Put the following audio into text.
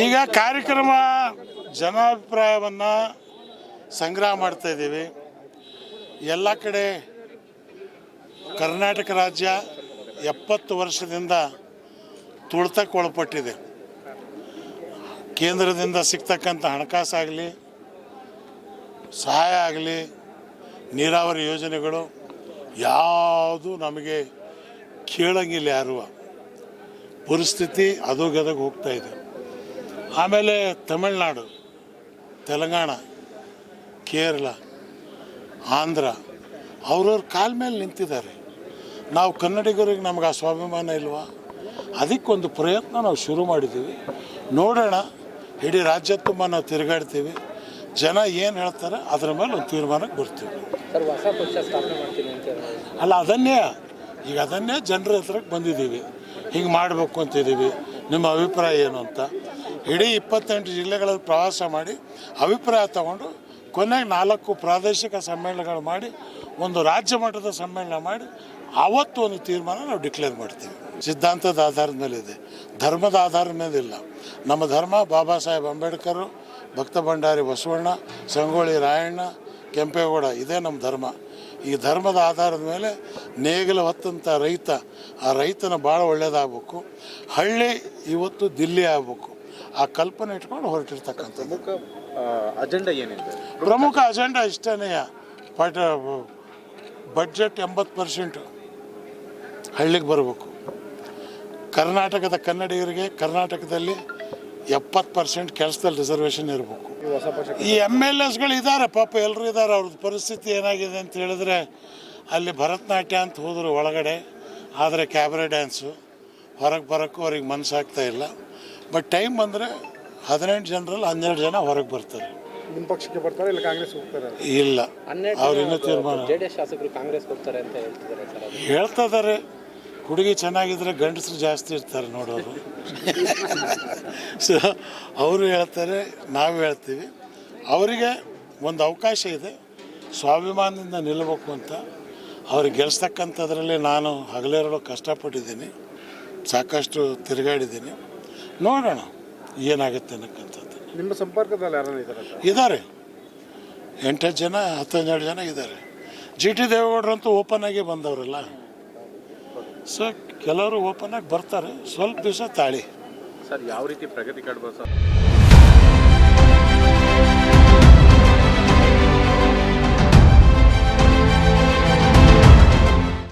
ಈಗ ಕಾರ್ಯಕ್ರಮ ಜನಾಭಿಪ್ರಾಯವನ್ನು ಸಂಗ್ರಹ ಮಾಡ್ತಾ ಇದ್ದೀವಿ. ಎಲ್ಲ ಕಡೆ ಕರ್ನಾಟಕ ರಾಜ್ಯ 70 ವರ್ಷದಿಂದ ತುಳಿತಕ್ಕೆ ಒಳಪಟ್ಟಿದೆ. ಕೇಂದ್ರದಿಂದ ಸಿಗ್ತಕ್ಕಂಥ ಹಣಕಾಸಾಗಲಿ, ಸಹಾಯ ಆಗಲಿ, ನೀರಾವರಿ ಯೋಜನೆಗಳು ಯಾವುದು ನಮಗೆ ಕೇಳಂಗಿಲ್ಲ. ಯಾರುವ ಪರಿಸ್ಥಿತಿ ಅಧೋಗತಿಗೆ ಹೋಗ್ತಾ ಇದೆ. ಆಮೇಲೆ ತಮಿಳುನಾಡು, ತೆಲಂಗಾಣ, ಕೇರಳ, ಆಂಧ್ರ ಅವ್ರವ್ರ ಕಾಲ ಮೇಲೆ ನಿಂತಿದ್ದಾರೆ. ನಾವು ಕನ್ನಡಿಗರಿಗೆ ನಮ್ಗೆ ಆ ಸ್ವಾಭಿಮಾನ ಇಲ್ವಾ? ಅದಕ್ಕೊಂದು ಪ್ರಯತ್ನ ನಾವು ಶುರು ಮಾಡಿದ್ದೀವಿ. ನೋಡೋಣ, ಇಡೀ ರಾಜ್ಯ ತುಂಬ ನಾವು ತಿರುಗಾಡ್ತೀವಿ. ಜನ ಏನು ಹೇಳ್ತಾರೆ ಅದರ ಮೇಲೆ ಒಂದು ತೀರ್ಮಾನಕ್ಕೆ ಬರ್ತೀವಿ. ಅಲ್ಲ, ಅದನ್ನೇ ಜನರ ಹತ್ರಕ್ಕೆ ಬಂದಿದ್ದೀವಿ. ಹಿಂಗೆ ಮಾಡಬೇಕು ಅಂತಿದ್ದೀವಿ. ನಿಮ್ಮ ಅಭಿಪ್ರಾಯ ಏನು ಅಂತ ಇಡೀ 28 ಜಿಲ್ಲೆಗಳಲ್ಲಿ ಪ್ರವಾಸ ಮಾಡಿ ಅಭಿಪ್ರಾಯ ತಗೊಂಡು ಕೊನೆಗೆ 4 ಪ್ರಾದೇಶಿಕ ಸಮ್ಮೇಳನಗಳು ಮಾಡಿ ಒಂದು ರಾಜ್ಯ ಮಟ್ಟದ ಸಮ್ಮೇಳನ ಮಾಡಿ ಆವತ್ತು ಒಂದು ತೀರ್ಮಾನ ನಾವು ಡಿಕ್ಲೇರ್ ಮಾಡ್ತೀವಿ. ಸಿದ್ಧಾಂತದ ಆಧಾರದ ಮೇಲೆ ಇದೆ, ಧರ್ಮದ ಆಧಾರದ ಮೇಲೆ ಇಲ್ಲ. ನಮ್ಮ ಧರ್ಮ ಬಾಬಾ ಸಾಹೇಬ್ ಅಂಬೇಡ್ಕರ್, ಭಕ್ತ ಭಂಡಾರಿ ಬಸವಣ್ಣ, ಸಂಗೊಳ್ಳಿ ರಾಯಣ್ಣ, ಕೆಂಪೇಗೌಡ, ಇದೇ ನಮ್ಮ ಧರ್ಮ. ಈ ಧರ್ಮದ ಆಧಾರದ ಮೇಲೆ ನೇಗಿಲು ಹೊತ್ತಂಥ ರೈತ, ಆ ರೈತನ ಭಾಳ ಒಳ್ಳೆಯದಾಗಬೇಕು. ಹಳ್ಳಿ ಇವತ್ತು ದಿಲ್ಲಿ ಆಗಬೇಕು. ಆ ಕಲ್ಪನೆ ಇಟ್ಕೊಂಡು ಹೊರಟಿರ್ತಕ್ಕಂಥದ್ದು ಪ್ರಮುಖ ಅಜೆಂಡಾ ಇಷ್ಟನೇ. ಬಡ್ಜೆಟ್ 80% ಹಳ್ಳಿಗೆ ಬರಬೇಕು. ಕರ್ನಾಟಕದ ಕನ್ನಡಿಗರಿಗೆ ಕರ್ನಾಟಕದಲ್ಲಿ 70% ಕೆಲಸದಲ್ಲಿ ರಿಸರ್ವೇಷನ್ ಇರಬೇಕು. ಈ MLAsಗಳು ಇದ್ದಾರೆ, ಪಾಪ ಎಲ್ಲರೂ ಇದ್ದಾರೆ. ಅವ್ರದ್ದು ಪರಿಸ್ಥಿತಿ ಏನಾಗಿದೆ ಅಂತ ಹೇಳಿದ್ರೆ, ಅಲ್ಲಿ ಭರತನಾಟ್ಯ ಅಂತ ಹೋದ್ರು ಒಳಗಡೆ, ಆದರೆ ಕ್ಯಾಬ್ರೆ ಡ್ಯಾನ್ಸು, ಹೊರಗೆ ಬರೋಕ್ಕೂ ಅವ್ರಿಗೆ ಮನಸ್ಸಾಗ್ತಾ ಇಲ್ಲ. ಬಟ್ ಟೈಮ್ ಬಂದರೆ 18 ಜನರಲ್ಲಿ 12 ಜನ ಹೊರಗೆ ಬರ್ತಾರೆ. ನಿಮ್ಮ ಪಕ್ಷಕ್ಕೆ ಬರ್ತಾರೆ, ಇಲ್ಲ ಕಾಂಗ್ರೆಸ್ ಹೋಗ್ತಾರೆ? ಇಲ್ಲ, ಅವ್ರು ಇನ್ನೂ ತೀರ್ಮಾನ JDS ಶಾಸಕರು ಕಾಂಗ್ರೆಸ್ ಹೋಗ್ತಾರೆ ಅಂತ ಹೇಳ್ತಾ ಇದ್ದಾರೆ. ಹುಡುಗಿ ಚೆನ್ನಾಗಿದ್ರೆ ಗಂಡಸರು ಜಾಸ್ತಿ ಇರ್ತಾರೆ ನೋಡೋರು. ಸೊ ಅವರು ಹೇಳ್ತಾರೆ, ನಾವು ಹೇಳ್ತೀವಿ. ಅವರಿಗೆ ಒಂದು ಅವಕಾಶ ಇದೆ, ಸ್ವಾಭಿಮಾನದಿಂದ ನಿಲ್ಲಬೇಕು ಅಂತ. ಅವ್ರಿಗೆ ಗೆಲ್ಲಿಸ್ತಕ್ಕಂಥದ್ರಲ್ಲಿ ನಾನು ಹಗಲಿರಲು ಕಷ್ಟಪಟ್ಟಿದ್ದೀನಿ, ಸಾಕಷ್ಟು ತಿರುಗಾಡಿದ್ದೀನಿ. ನೋಡೋಣ ಏನಾಗುತ್ತೆ ಅನ್ನಕ್ಕಂಥದ್ದು. ನಿಮ್ಮ ಸಂಪರ್ಕದಲ್ಲಿ ಯಾರು ಇದ್ದಾರೆ? 8 ಜನ 12 ಜನ ಇದ್ದಾರೆ. GT ದೇವೇಗೌಡರಂತೂ ಓಪನ್ ಆಗಿ ಬಂದವರಲ್ಲ. ಸೊ ಕೆಲವರು ಓಪನ್ ಆಗಿ ಬರ್ತಾರೆ, ಸ್ವಲ್ಪ ದಿವಸ ತಾಳಿ. ಸರ್, ಯಾವ ರೀತಿ ಪ್ರಗತಿ ಕಾಣ್ಬೋದು ಸರ್?